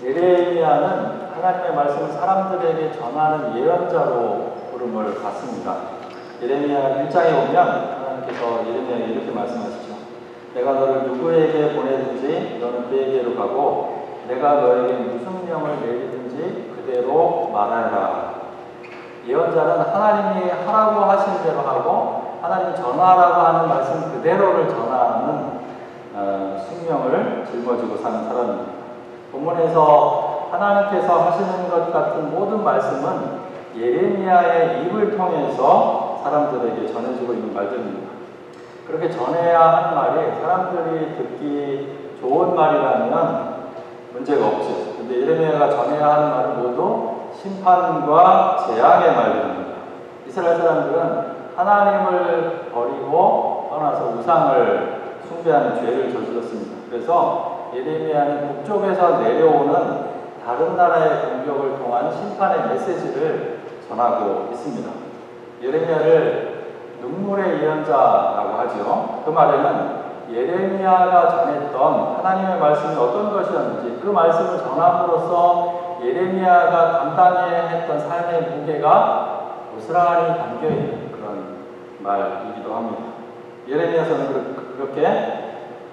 예레미야는 하나님의 말씀을 사람들에게 전하는 예언자로 부름을 받습니다. 예레미야 1장에 보면 하나님께서 예레미야에게 이렇게 말씀하시죠. 내가 너를 누구에게 보내든지 너는 그에게로 가고 내가 너에게 무슨 명을 내리든지 그대로 말하라. 예언자는 하나님이 하라고 하신 대로 하고 하나님이 전하라고 하는 말씀 그대로를 전하는 숙명을 짊어지고 사는 사람입니다. 본문에서 하나님께서 하시는 것 같은 모든 말씀은 예레미야의 입을 통해서 사람들에게 전해지고 있는 말들입니다. 그렇게 전해야 하는 말이 사람들이 듣기 좋은 말이라면 문제가 없죠. 근데 예레미야가 전해야 하는 말은 모두 심판과 재앙의 말들입니다. 이스라엘 사람들은 하나님을 버리고 떠나서 우상을 숭배하는 죄를 저질렀습니다. 그래서 예레미야는 북쪽에서 내려오는 다른 나라의 공격을 통한 심판의 메시지를 전하고 있습니다. 예레미야를 눈물의 예언자라고 하죠. 그 말에는 예레미야가 전했던 하나님의 말씀이 어떤 것이었는지 그 말씀을 전함으로써 예레미야가 감당해야 했던 삶의 무게가 고스란히 담겨있는 그런 말이기도 합니다. 예레미야서는 그렇게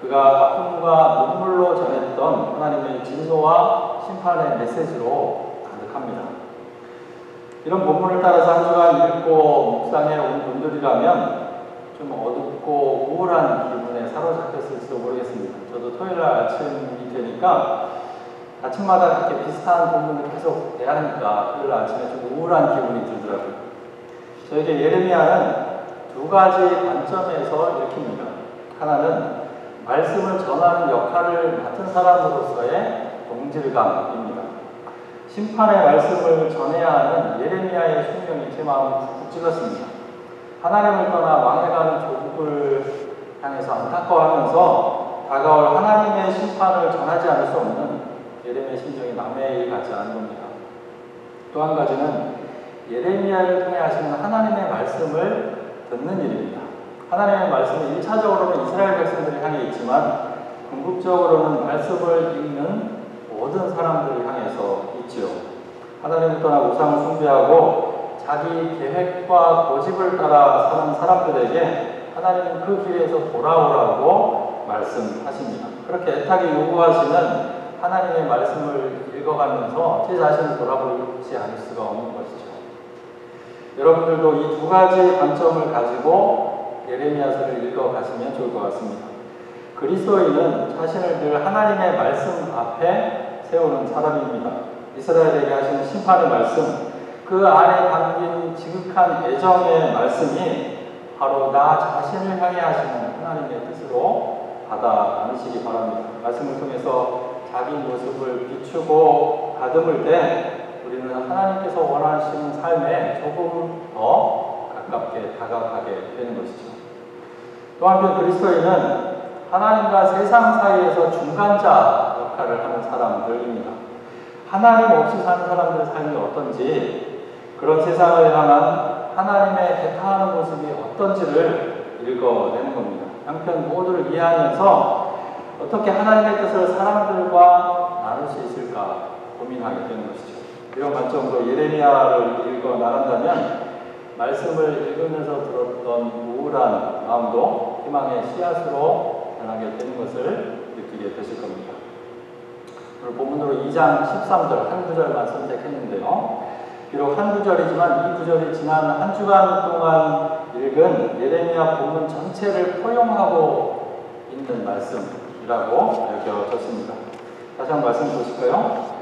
그가 아픔과 눈물로 전했던 하나님의 진노와 심판의 메시지로 가득합니다. 이런 본문을 따라서 한 주간 읽고 묵상해 온 분들이라면 좀 어둡고 우울한 기분에 사로잡혔을지도 모르겠습니다. 저도 토요일 아침이 되니까 아침마다 그렇게 비슷한 본문을 계속 해야 하니까 토요일 아침에 좀 우울한 기분이 들더라고요. 저에게 예레미야는 두 가지 관점에서 읽힙니다. 하나는 말씀을 전하는 역할을 맡은 사람으로서의 동질감입니다. 심판의 말씀을 전해야 하는 예레미야의 숙명이 제 마음을 푹 찔렀습니다. 하나님을 떠나 망해가는 조국을 향해서 안타까워하면서 다가올 하나님의 심판을 전하지 않을 수 없는 예레미야의 심정이 남의 일 같지 않은 겁니다. 또 한 가지는 예레미야를 통해 하시는 하나님의 말씀을 듣는 일입니다. 하나님의 말씀은 1차적으로는 이스라엘 백성들을 향해 있지만 궁극적으로는 말씀을 읽는 모든 사람들을 향해서 있지요. 하나님을 떠나 우상을 숭배하고 자기 계획과 고집을 따라 사는 사람들에게 하나님은 그 길에서 돌아오라고 말씀하십니다. 그렇게 애타게 요구하시는 하나님의 말씀을 읽어가면서 제 자신을 돌아보지 않을 수가 없는 것이죠. 여러분들도 이 두 가지 관점을 가지고 예레미야서를 읽어가시면 좋을 것 같습니다. 그리스도인은 자신을 늘 하나님의 말씀 앞에 세우는 사람입니다. 이스라엘에게 하시는 심판의 말씀, 그 안에 담긴 지극한 애정의 말씀이 바로 나 자신을 향해 하시는 하나님의 뜻으로 받아 안으시기 바랍니다. 말씀을 통해서 자기 모습을 비추고 다듬을 때 우리는 하나님께서 원하시는 삶에 조금 더 가깝게 다가가게 되는 것이죠. 또 한편 그리스도인은 하나님과 세상 사이에서 중간자 역할을 하는 사람들입니다. 하나님 없이 사는 사람들의 삶이 어떤지, 그런 세상을 향한 하나님의 대타하는 모습이 어떤지를 읽어내는 겁니다. 한편 모두를 이해하면서 어떻게 하나님의 뜻을 사람들과 나눌 수 있을까 고민하게 되는 것이죠. 이런 관점으로 예레미야를 읽어 나간다면 말씀을 읽으면서 들었던 우울한 마음도 희망의 씨앗으로 변하게 되는 것을 느끼게 되실 겁니다. 오늘 본문으로 2장 13절 한 구절만 선택했는데요. 비록 한 구절이지만 이 구절이 지난 한 주간 동안 읽은 예레미야 본문 전체를 포용하고 있는 말씀이라고 여겨졌습니다. 다시 한번 말씀 보실까요?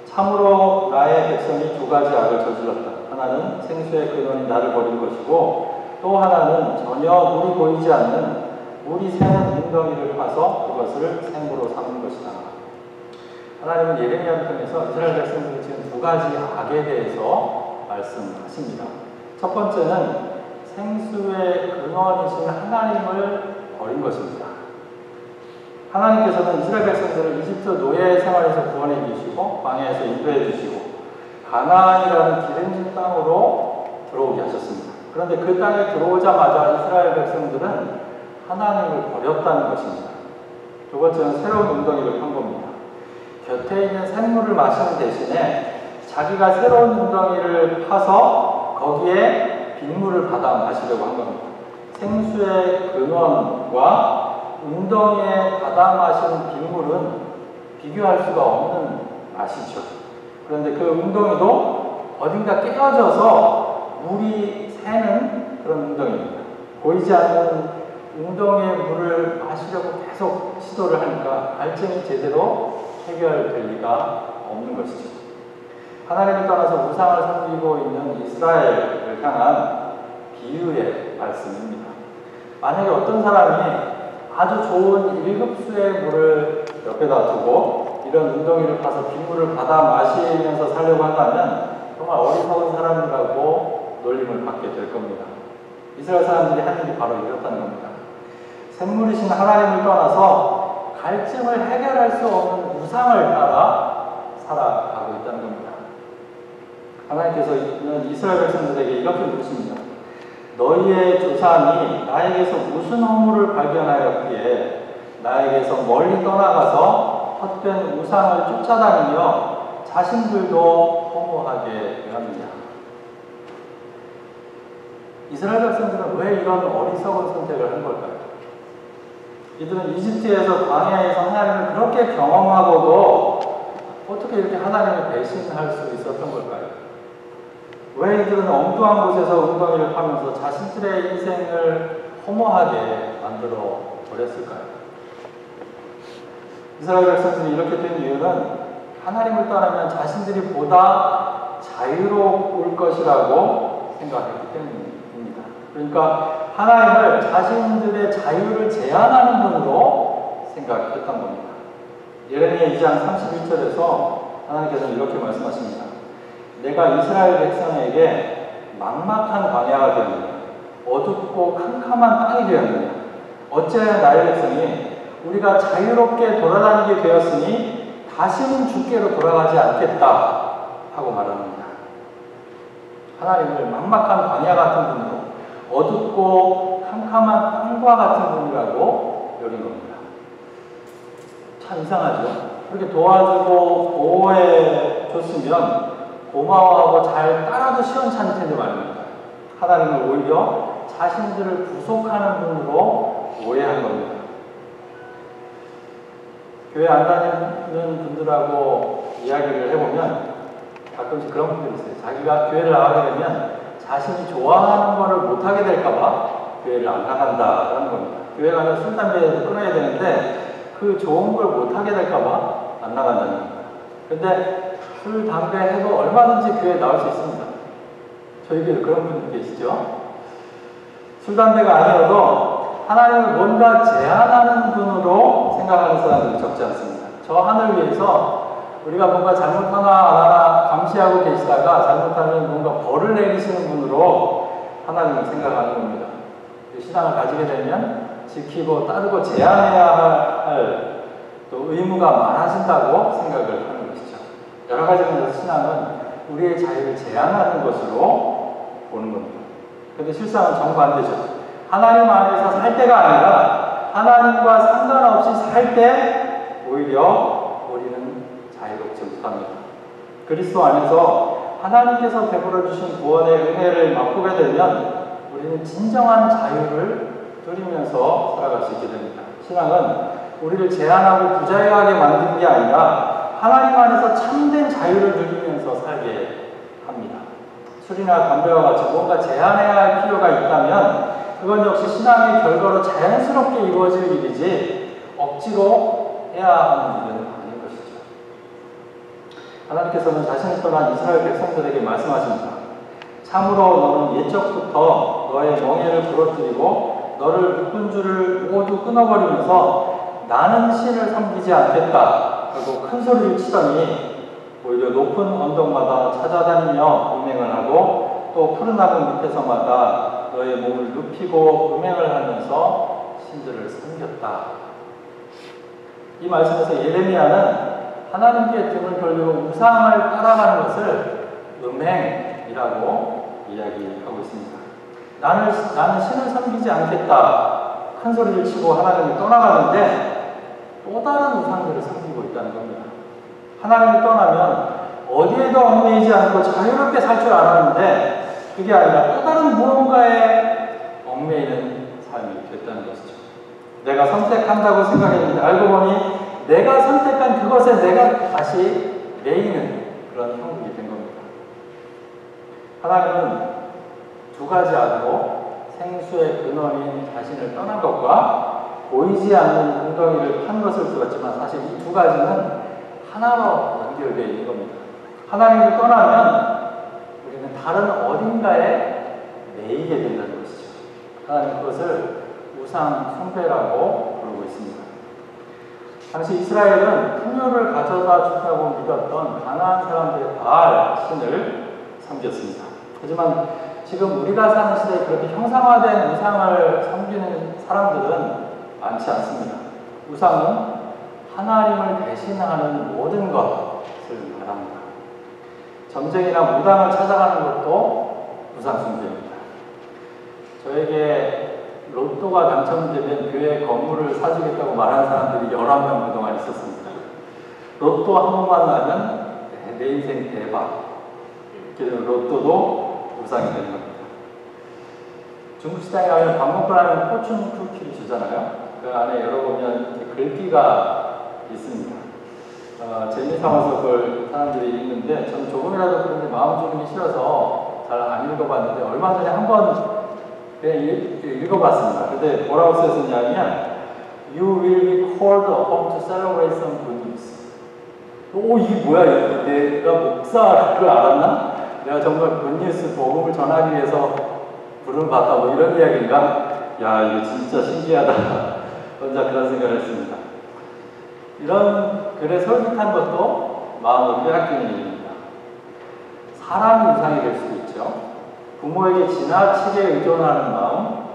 참으로 나의 백성이 두 가지 악을 저질렀다. 하나는 생수의 근원이 나를 버린 것이고 또 하나는 전혀 물이 보이지 않는 물이 새는 웅덩이를 파서 그것을 생으로 삼는 것이다. 하나님은 예레미야를 통해서 이스라엘 백성들이 지은 두 가지 악에 대해서 말씀하십니다. 첫 번째는 생수의 근원이신 하나님을 버린 것입니다. 하나님께서는 이스라엘 백성들을 이집트 노예 생활에서 구원해 주시고 광야에서 인도해 주시고 가나안이라는 기름진 땅으로 들어오게 하셨습니다. 그런데 그 땅에 들어오자마자 이스라엘 백성들은 하나님을 버렸다는 것입니다. 두 번째는 새로운 웅덩이를 판 겁니다. 곁에 있는 샘물을 마시는 대신에 자기가 새로운 웅덩이를 파서 거기에 빗물을 받아 마시려고 한 겁니다. 생수의 근원과 웅덩이에 받아 마시는 빗물은 비교할 수가 없는 맛이죠. 그런데 그 웅덩이도 어딘가 깨어져서 물이 새는 그런 웅덩이입니다. 보이지 않는 웅덩이의 물을 마시려고 계속 시도를 하니까 갈증이 제대로 해결될 리가 없는 것이죠. 하나님을 떠나서 우상을 섬기고 있는 이스라엘을 향한 비유의 말씀입니다. 만약에 어떤 사람이 아주 좋은 1급수의 물을 옆에다 두고 이런 웅덩이를 파서 빗물을 받아 마시면서 살려고 한다면 정말 어리석은 사람이라고 놀림을 받게 될 겁니다. 이스라엘 사람들이 한 일이 바로 이렇다는 겁니다. 샘물이신 하나님을 떠나서 갈증을 해결할 수 없는 우상을 따라 살아가고 있다는 겁니다. 하나님께서는 이스라엘 백성들에게 이렇게 묻습니다. 너희의 조상이 나에게서 무슨 허물을 발견하였기에 나에게서 멀리 떠나가서 헛된 우상을 쫓아다니며 자신들도 허무하게 되었느냐. 이스라엘 백성들은 왜 이런 어리석은 선택을 한 걸까요? 이들은 이집트에서 광야에서 하나님을 그렇게 경험하고도 어떻게 이렇게 하나님을 배신할 수 있었던 걸까요? 왜 이들은 엉뚱한 곳에서 웅덩이를 파면서 자신들의 인생을 허무하게 만들어 버렸을까요? 이스라엘 백성들이 이렇게 된 이유는 하나님을 떠나면 자신들이 보다 자유로울 것이라고 생각했기 때문입니다. 그러니까 하나님을 자신들의 자유를 제한하는 분으로 생각했던 겁니다. 예레미야 2장 31절에서 하나님께서는 이렇게 말씀하십니다. 내가 이스라엘 백성에게 막막한 광야가 되었느냐, 어둡고 캄캄한 땅이 되었느냐, 어찌하여 나의 백성이 우리가 자유롭게 돌아다니게 되었으니 다시는 주께로 돌아가지 않겠다 하고 말합니다. 하나님을 막막한 광야 같은 분으로, 어둡고 캄캄한 땅과 같은 분이라고 여긴 겁니다. 참 이상하죠? 그렇게 도와주고 보호해 줬으면 고마워하고 잘 따라도 시원찮을 텐데 말입니다. 하나님을 오히려 자신들을 구속하는 분으로 오해한 겁니다. 교회 안 다니는 분들하고 이야기를 해보면 가끔씩 그런 분들이 있어요. 자기가 교회를 나가게 되면 자신이 좋아하는 것을 못하게 될까봐 교회를 안 나간다라는 겁니다. 교회 가면 술, 담배도 끊어야 되는데 그 좋은 걸 못하게 될까봐 안 나간다는 겁니다. 근데 술, 담배 해도 얼마든지 교회에 나올 수 있습니다. 저희 교회에 그런 분들 계시죠? 술, 담배가 아니어도 하나님을 뭔가 제한하는 분으로 생각하는 사람들이 적지 않습니다. 저 하늘 위에서 우리가 뭔가 잘못하나 안 하나 감시하고 계시다가 잘못하면 뭔가 벌을 내리시는 분으로 하나님을 생각하는 겁니다. 신앙을 가지게 되면 지키고 따르고 제한해야 할 또 의무가 많아진다고 생각을 하는 것이죠. 여러 가지 면에서 신앙은 우리의 자유를 제한하는 것으로 보는 겁니다. 그런데 실상은 정반대죠. 하나님 안에서 살 때가 아니라 하나님과 상관없이 살 때 오히려 우리는 자유롭지 못합니다. 그리스도 안에서 하나님께서 베풀어 주신 구원의 은혜를 맛보게 되면 우리는 진정한 자유를 누리면서 살아갈 수 있게 됩니다. 신앙은 우리를 제한하고 부자유하게 만드는 게 아니라 하나님 안에서 참된 자유를 누리면서 살게 합니다. 술이나 담배와 같이 뭔가 제한해야 할 필요가 있다면 그건 역시 신앙의 결과로 자연스럽게 이루어질 일이지 억지로 해야 하는 일은 아닌 것이죠. 하나님께서는 자신을 떠난 이스라엘 백성들에게 말씀하십니다. 참으로 너는 옛적부터 너의 멍에를 부러뜨리고 너를 묶은 줄을 모두 끊어버리면서 나는 신을 섬기지 않겠다 하고 큰 소리를 치더니 오히려 높은 언덕마다 찾아다니며 음행을 하고 또 푸른 나무 밑에서마다 너의 몸을 눕히고 음행을 하면서 신들을 섬겼다. 이 말씀에서 예레미야는 하나님께 등을 돌리고 우상을 따라가는 것을 음행이라고 이야기하고 있습니다. 나는 신을 섬기지 않겠다. 큰 소리를 치고 하나님을 떠나가는데 또 다른 우상들을 섬기고 있다는 겁니다. 하나님을 떠나면 어디에도 얽매이지 않고 자유롭게 살 줄 알았는데 그게 아니라 또 다른 무언가에 얽매이는 삶이 됐다는 것이죠. 내가 선택한다고 생각했는데 알고 보니 내가 선택한 그것에 내가 다시 매이는 그런 형국이 된 겁니다. 하나님은 두 가지 아니고 생수의 근원인 자신을 떠난 것과 보이지 않는 웅덩이를 판 것을 들었지만 사실 이 두 가지는 하나로 연결되어 있는 겁니다. 하나님을 떠나면 우리는 다른 어딘가에 매이게 된다는 것이죠. 하나님 그것을 우상 숭배라고 부르고 있습니다. 당시 이스라엘은 풍요를 가져다 준다고 믿었던 가나안 사람들의 바알 신을 섬겼습니다. 하지만 지금 우리가 사는 시대에 그렇게 형상화된 우상을 섬기는 사람들은 많지 않습니다. 우상은 하나님을 대신하는 모든 것을 말합니다. 점쟁이나 무당을 찾아가는 것도 우상 숭배입니다. 저에게 로또가 당첨되면 교회 건물을 사주겠다고 말하는 사람들이 11명 그동안 있었습니다. 로또 한 번만 나면 내 인생 대박. 로또도 우상이 되는 겁니다. 중국 시장에 가면 밥 먹고 나면 포춘 쿠키를 주잖아요. 그 안에 열어보면 글귀가 있습니다. 재미삼아서 그걸 사람들이 읽는데 저는 조금이라도 그런데 마음 주는 게 싫어서 잘 안 읽어봤는데 얼마 전에 한번 그냥 읽어봤습니다. 근데 뭐라고 쓰였냐면 You will be called upon to celebrate some good news. 오, 이게 뭐야? 내가 목사를 알았나? 내가 정말 굿뉴스 복음을 전하기 위해서 부름을 받다 뭐 이런 이야기인가? 야, 이거 진짜 신기하다. 혼자 그런 생각을 했습니다. 이런 글에 솔깃한 것도 마음을 빼앗기는 일입니다. 사람이 우상이 될 수도 있죠. 부모에게 지나치게 의존하는 마음,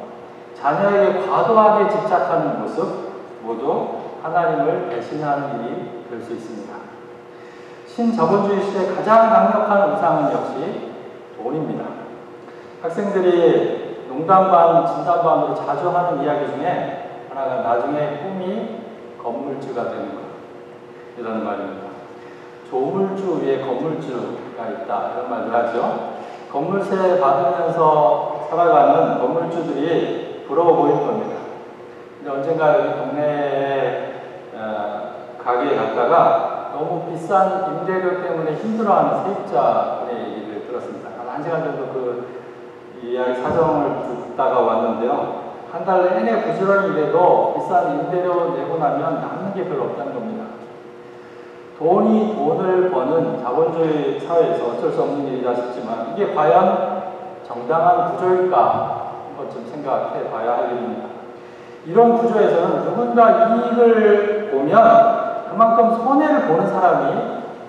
자녀에게 과도하게 집착하는 모습 모두 하나님을 배신하는 일이 될 수 있습니다. 신자본주의 시대의 가장 강력한 우상은 역시 돈입니다. 학생들이 농담 반, 진담 반으로 자주 하는 이야기 중에 하나가 나중에 꿈이 건물주가 되는 것, 이런 말입니다. 조물주 위에 건물주가 있다, 이런 말들 하죠. 건물세 받으면서 살아가는 건물주들이 부러워 보일 겁니다. 근데 언젠가 여기 동네에 가게에 갔다가 너무 비싼 임대료 때문에 힘들어하는 세입자의 얘기를 들었습니다. 한 시간 정도 그 이야기 사정을 듣다가 왔는데요. 한 달 내내 부지런히 일해도 비싼 임대료 내고 나면 남는 게 별로 없다는 겁니다. 돈이 돈을 버는 자본주의 사회에서 어쩔 수 없는 일이다 싶지만 이게 과연 정당한 구조일까 한번 좀 생각해 봐야 하겠습니다. 이런 구조에서는 누군가 이익을 보면 그만큼 손해를 보는 사람이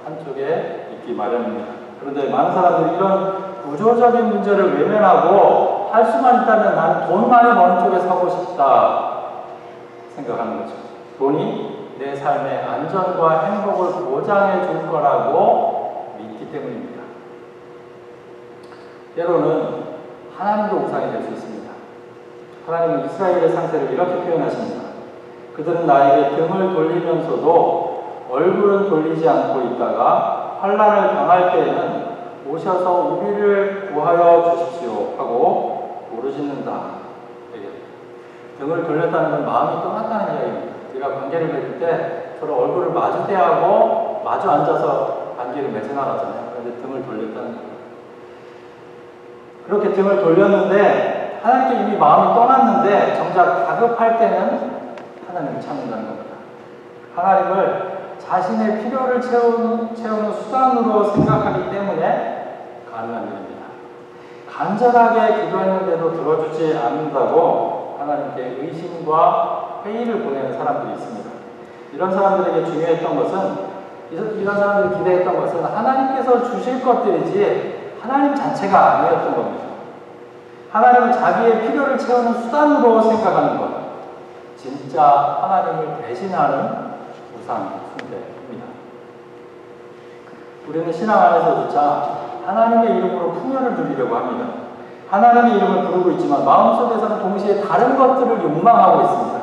한쪽에 있기 마련입니다. 그런데 많은 사람들이 이런 구조적인 문제를 외면하고 할 수만 있다면 나는 돈 많이 버는 쪽에 서고 싶다 생각하는 거죠. 돈이 내 삶의 안전과 행복을 보장해 줄 거라고 믿기 때문입니다. 때로는 하나님도 우상이 될 수 있습니다. 하나님은 이스라엘의 상태를 이렇게 표현하십니다. 그들은 나에게 등을 돌리면서도 얼굴은 돌리지 않고 있다가 환난을 당할 때에는 오셔서 우리를 구하여 주십시오 하고 부르짖는다. 등을 돌렸다는 건 마음이 떠났다는 이야기입니다. 우리가 관계를 맺을 때 서로 얼굴을 마주 대하고 마주 앉아서 관계를 맺어나가잖아요. 그런데 등을 돌렸다는 거예요. 그렇게 등을 돌렸는데 하나님께 이미 마음이 떠났는데 정작 다급할 때는 하나님을 찾는다는 겁니다. 하나님을 자신의 필요를 채우는 수단으로 생각하기 때문에 가능한 일입니다. 간절하게 기도했는데도 들어주지 않는다고 하나님께 의심과 회의를 보내는 사람들이 있습니다. 이런 사람들에게 중요했던 것은, 이런 사람들이 기대했던 것은 하나님께서 주실 것들이지 하나님 자체가 아니었던 겁니다. 하나님은 자기의 필요를 채우는 수단으로 생각하는 것, 진짜 하나님을 대신하는 우상 숭배입니다. 우리는 신앙 안에서조차 하나님의 이름으로 풍요를 누리려고 합니다. 하나님의 이름을 부르고 있지만 마음속에서는 동시에 다른 것들을 욕망하고 있습니다.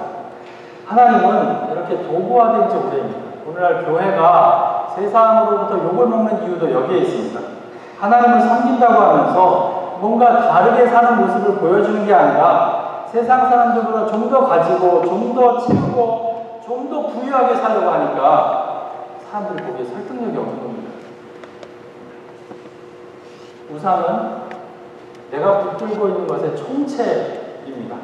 하나님은 이렇게 도구화된 존재입니다. 오늘날 교회가 세상으로부터 욕을 먹는 이유도 여기에 있습니다. 하나님을 섬긴다고 하면서 뭔가 다르게 사는 모습을 보여주는 게 아니라 세상 사람들보다 좀 더 가지고, 좀 더 채우고, 좀 더 부유하게 살려고 하니까 사람들이 거기에 설득력이 없는 겁니다. 우상은 내가 붙들고 있는 것의 총체입니다.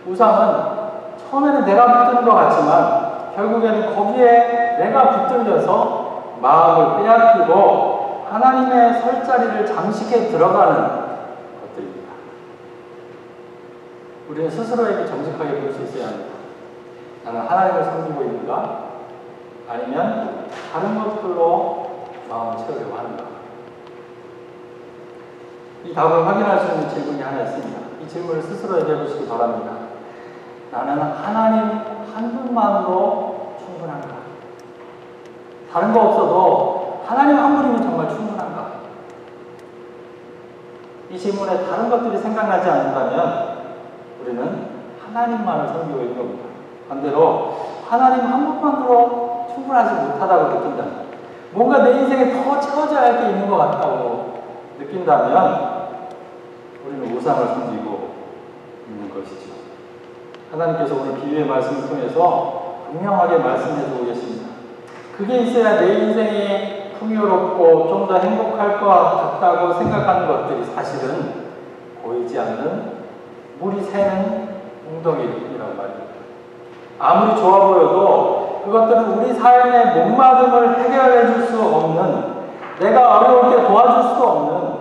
우상은 처음에는 내가 붙드는 것 같지만 결국에는 거기에 내가 붙들려서 마음을 빼앗기고 하나님의 설 자리를 잠식해 들어가는 것들입니다. 우리는 스스로에게 정직하게 볼 수 있어야 합니다. 나는 하나님을 섬기고 있는가? 아니면 다른 것들로 마음을 채우려고 하는가? 이 답을 확인할 수 있는 질문이 하나 있습니다. 이 질문을 스스로에게 해보시기 바랍니다. 나는 하나님 한 분만으로 충분한가? 다른 거 없어도 하나님 한 분이면 정말 충분한가? 이 질문에 다른 것들이 생각나지 않는다면 우리는 하나님만을 섬기고 있는 겁니다. 반대로 하나님 한 분만으로 충분하지 못하다고 느낀다면, 뭔가 내 인생에 더 채워져야 할 게 있는 것 같다고 느낀다면 우리는 우상을 섬기고 있는 것이죠. 하나님께서 오늘 비유의 말씀을 통해서 분명하게 말씀해 주고 계십니다. 그게 있어야 내 인생이 풍요롭고 좀 더 행복할 것 같다고 생각하는 것들이 사실은 보이지 않는 물이 새는 웅덩이일 뿐이란 말입니다. 아무리 좋아 보여도 그것들은 우리 삶의 목마름을 해결해 줄 수 없는, 내가 어려울 때 도와줄 수 없는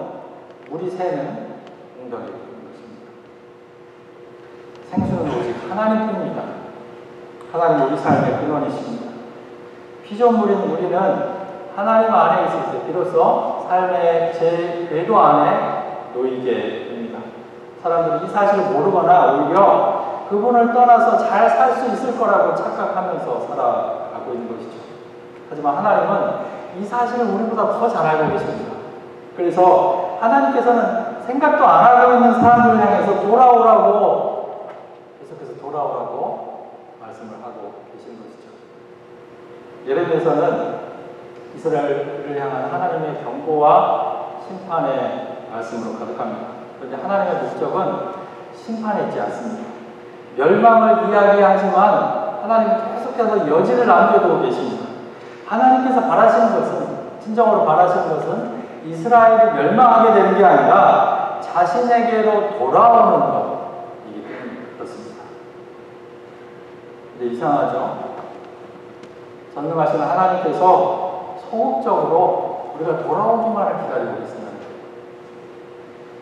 물이 새는 웅덩이일 것입니다. 생수는 오직 하나님뿐입니다. 하나님 우리 삶의 근원이십니다. 피조물인 우리는 하나님 안에 있을 때 비로소 삶의 제 궤도 안에 놓이게 됩니다. 사람들이 이 사실을 모르거나 오히려 그분을 떠나서 잘 살 수 있을 거라고 착각하면서 살아가고 있는 것이죠. 하지만 하나님은 이 사실을 우리보다 더 잘 알고 계십니다. 그래서 하나님께서는 생각도 안 하고 있는 사람들을 향해서 돌아오라고, 계속해서 돌아오라고 말씀을 하고 계신 것이죠. 예레미야서는 이스라엘을 향한 하나님의 경고와 심판의 말씀으로 가득합니다. 그런데 하나님의 목적은 심판에 있지 않습니다. 멸망을 이야기하지만 하나님은 계속해서 여지를 남겨두고 계십니다. 하나님께서 바라시는 것은, 진정으로 바라시는 것은 이스라엘이 멸망하게 되는 게 아니라 자신에게로 돌아오는 것이기 때문에 그렇습니다. 근데 이상하죠? 전능하신 하나님께서 소극적으로 우리가 돌아오기만을 기다리고 있습니다.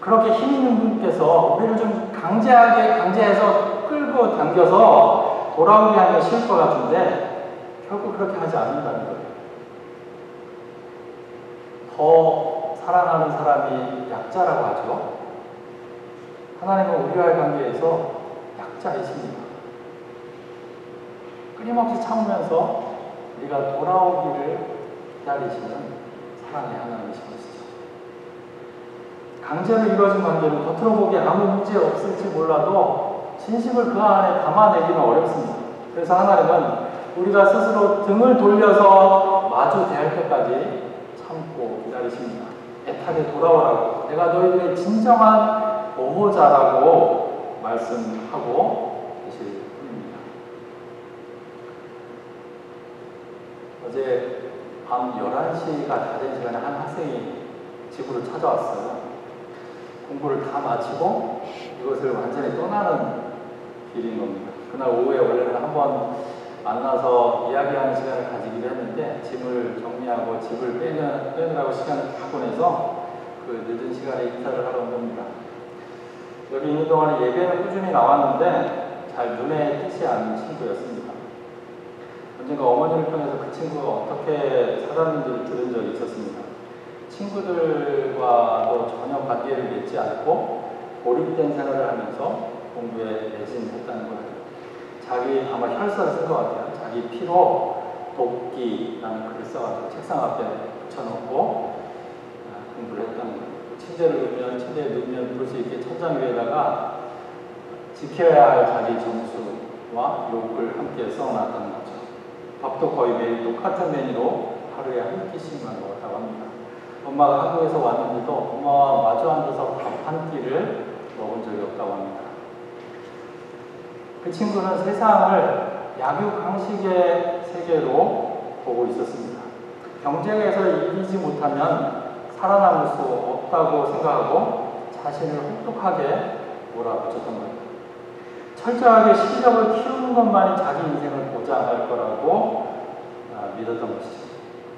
그렇게 힘 있는 분께서 우리를 좀 강제해서 끌고 당겨서 돌아오게 하면 쉬울 것 같은데 결국 그렇게 하지 않는다는 거예요. 더 사랑하는 사람이 약자라고 하죠. 하나님은 우리와의 관계에서 약자이십니다. 끊임없이 참으면서 우리가 돌아오기를 기다리시는 사랑의 하나님이신 것이죠. 강제로 이루어진 관계는 겉으로 보기에 아무 문제 없을지 몰라도 진심을 그 안에 담아내기는 어렵습니다. 그래서 하나님은 우리가 스스로 등을 돌려서 마주 대할 때까지 참고 기다리십니다. 애타게 돌아오라고, 내가 너희들의 진정한 보호자라고 말씀하고 계실 뿐입니다. 어제 밤 11시가 다 된 시간에 한 학생이 집으로 찾아왔어요. 공부를 다 마치고 이것을 완전히 떠나는 길인 겁니다. 그날 오후에 원래는 한번 만나서 이야기하는 시간을 가지기로 했는데 짐을 정리하고 집을 빼느라고 시간을 다 보내서 그 늦은 시간에 인사를 하러 온 겁니다. 여기 있는 동안에 예배는 꾸준히 나왔는데 잘 눈에 띄지 않는 친구였습니다. 언젠가 어머니를 통해서 그 친구가 어떻게 살았는지를 들은 적이 있었습니다. 친구들과도 전혀 관계를 맺지 않고 고립된 생활을 하면서 공부에 매진했다는 거예요. 자기 아마 혈서를 쓴 것 같아요. 자기 피로 돕기라는 글을 써가지고 책상 앞에 붙여놓고 공부를 했다는 거예요. 침대에 누우면 볼 수 있게 천장 위에다가 지켜야 할 자기 점수와 욕을 함께 써놨다는 거죠. 밥도 거의 매일 똑같은 메뉴로 하루에 한 끼씩만 먹었다고 합니다. 엄마가 한국에서 왔는데도 엄마와 마주 앉아서 밥 한 끼를 먹은 적이 없다고 합니다. 그 친구는 세상을 약육강식의 세계로 보고 있었습니다. 경쟁에서 이기지 못하면 살아남을 수 없다고 생각하고 자신을 혹독하게 몰아붙였던 겁니다. 철저하게 실력을 키우는 것만이 자기 인생을 보장할 거라고 믿었던 것이죠.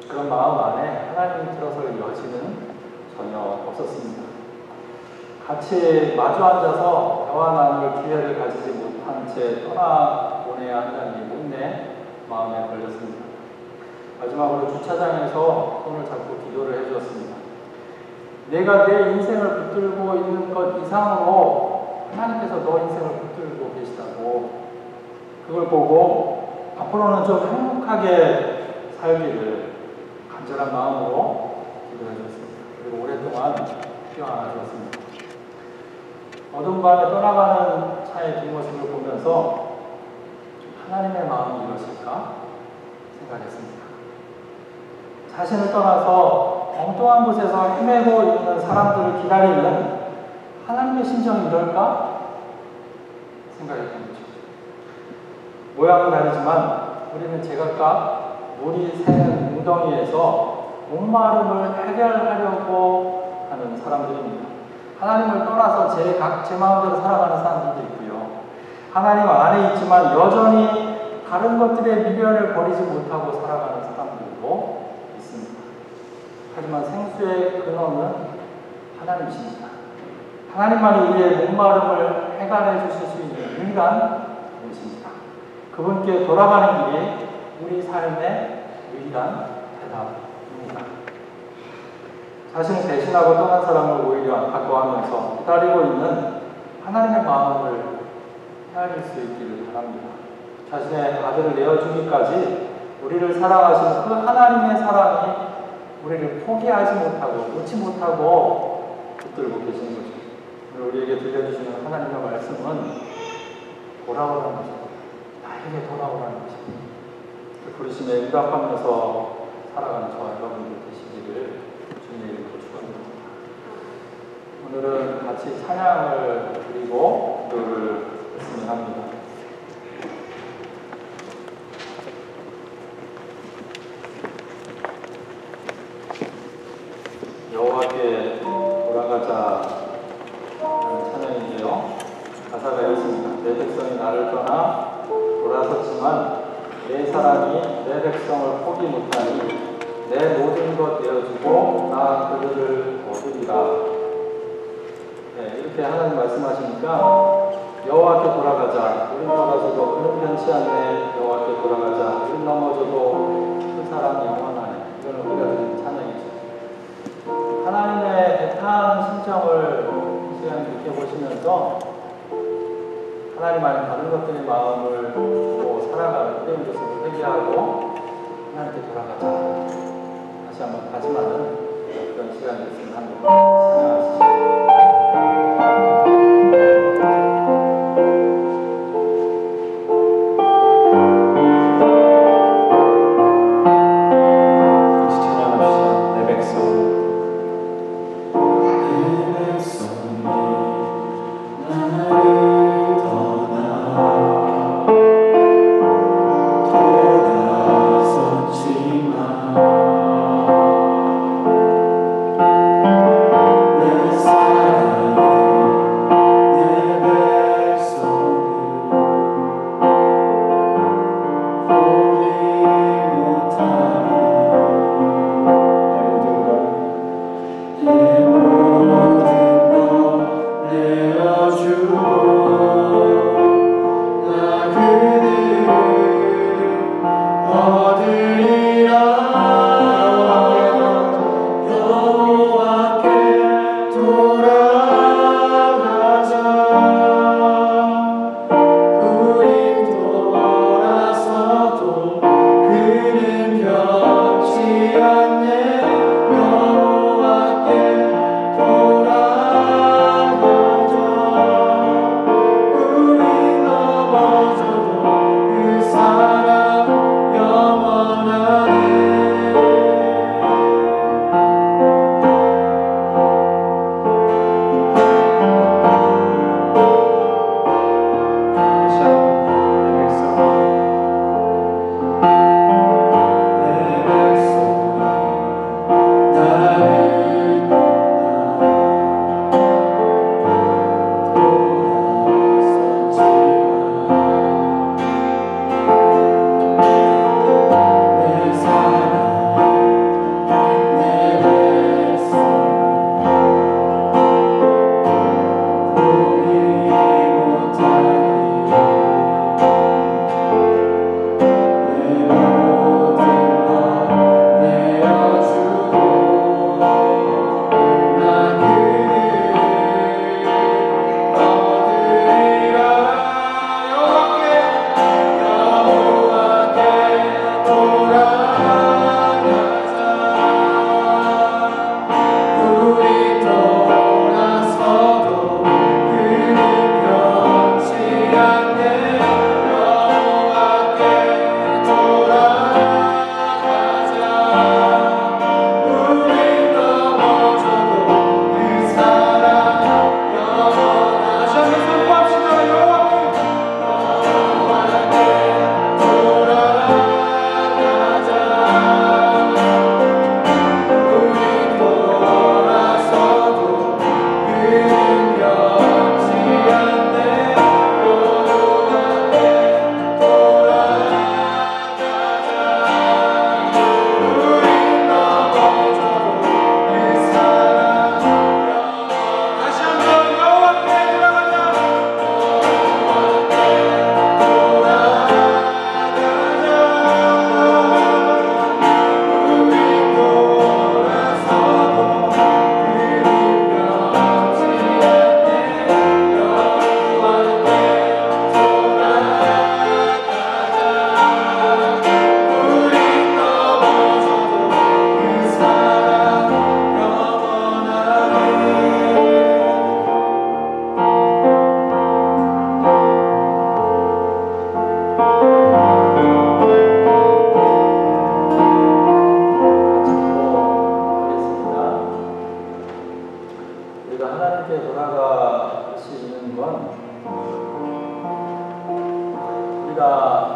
그런 마음 안에 하나님이 들어설 여지는 전혀 없었습니다. 같이 마주 앉아서 대화 나눌 기회를 가지지 못한 채 떠나보내야 한다는 게 못내 마음에 걸렸습니다. 마지막으로 주차장에서 손을 잡고 기도를 해주었습니다. 내가 내 인생을 붙들고 있는 것 이상으로 하나님께서 너 인생을 붙들고 계시다고, 그걸 보고 앞으로는 좀 행복하게 살기를 간절한 마음으로 기도해 주었습니다. 그리고 오랫동안 뛰어안아 주었습니다. 어두운 밤에 떠나가는 차의 뒷모습을 보면서 하나님의 마음이 이러실까 생각했습니다. 자신을 떠나서 엉뚱한 곳에서 헤매고 있는 사람들을 기다리는 하나님의 심정이 이럴까 생각했던 거죠. 모양은 다르지만 우리는 제각각 물이 새는 웅덩이에서 목마름을 해결하려고 하는 사람들입니다. 하나님을 떠나서 제 마음대로 살아가는 사람들도 있고요. 하나님 안에 있지만 여전히 다른 것들의 미련을 버리지 못하고 살아가는 사람들도 있습니다. 하지만 생수의 근원은 하나님이십니다. 하나님만이 우리의 목마름을 해결해 주실 수 있는 유일한 분이십니다. 그분께 돌아가는 길이 우리 삶의 유일한 대답입니다. 자신을 대신하고 떠난 사람을 오히려 가까워하면서 기다리고 있는 하나님의 마음을 헤아릴 수 있기를 바랍니다. 자신의 아들을 내어주기까지 우리를 사랑하시는 그 하나님의 사랑이 우리를 포기하지 못하고 놓지 못하고 붙들고 계시는 거죠. 오늘 우리에게 들려주시는 하나님의 말씀은 돌아오라는 것입니다. 나에게 돌아오라는 것입니다. 그 부르심에 응답하면서 살아가는 저와 여러분들 되시기를 주님의 이름으로 축원드립니다. 오늘은 같이 찬양을 드리고 기도를 했으면 합니다. 여호와께 돌아가자 하는 찬양인데요. 가사가 있습니다. 내 백성이 나를 떠나 돌아섰지만 내 사랑이 내 백성을 포기 못하니 내 모든 것 내어주고 나 그들을 얻으리라. 네, 이렇게 하나님 말씀하시니까 여호와께 돌아가자. 우린 돌아서도 그는 변치 않네. 여호와께 돌아가자. 우린 넘어져도 그 사랑 영원하네. 이건 우리가 드리는 찬양이죠. 하나님의 애타한 심정을 이 시간에 느껴보시면서 하나님 안에 다른 것들의 마음을 두고 살아가는 때문 것을 회개하고 하나님께 돌아가자. 다시 한번 다짐하는 그런 시간이 됐으면 합니다. 찬양하시죠. 돌아섰지만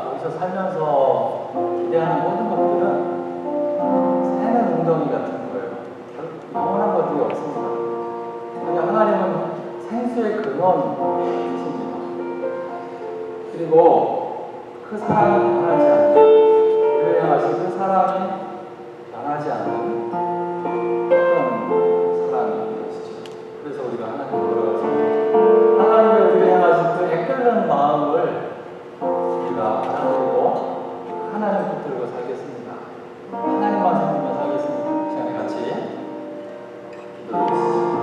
여기서 살면서 기대하는 모든 것들은 새는 웅덩이 같은 거예요. 영원한 것들이 없습니다. 그러니까 하나님은 생수의 근원이십니다. 그리고 그 사랑이 변하지 않는, 우리를 향하신 그 사랑이 변하지 않는 그런 사랑인 것이죠. 그래서 우리가 하나님을 돌아가십니다. 하나님의 우리를 향하신 그 애끓는 마음을 우리가 알아들고 하나님 붙들고 살겠습니다. 하나님만 생기면 살겠습니다. 이 시간에 같이 기도하겠습니다.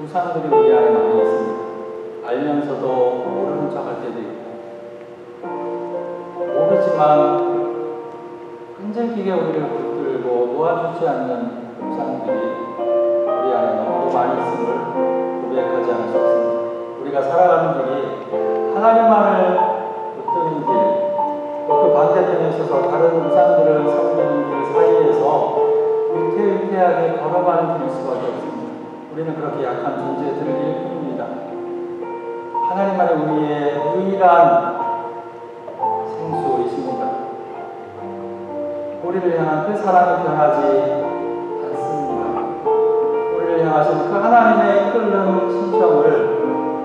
우상들이 우리 안에 많이 있습니다. 알면서도 모르는 척 할 때도 있고, 모르지만 끈질기게 우리를 붙들고 놓아주지 않는 우상들이 우리 안에 너무 많이 있음을 고백하지 않을 수 없습니다. 우리가 살아가는 길이 하나님만을 붙드는 길, 또 그 반대편에 있어서 다른 우상들을 섬기는 길 사이에서 위태위태하게 걸어가는 길일 수밖에 없습니다. 우리는 그렇게 약한 존재들일 뿐입니다. 하나님만이 우리의 유일한 생수이십니다. 우리를 향한 그 사랑이 변하지 않습니다. 우리를 향하신 그 하나님의 이끄는 심정을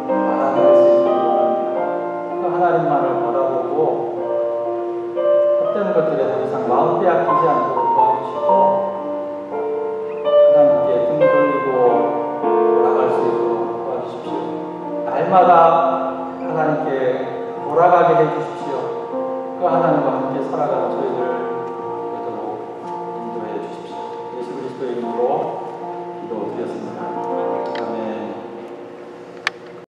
알아낼 수 있기를 원합니다. 그 하나님만을 바라보고 헛되는 것들에 더 이상 마음 빼앗기지 않도록 도와주시고 하나님께 등 돌리고 돌아갈 수 있도록 도와주십시오. 날마다 하나님께 돌아가게 해주십시오. 그 하나님과 함께 살아가는 저희들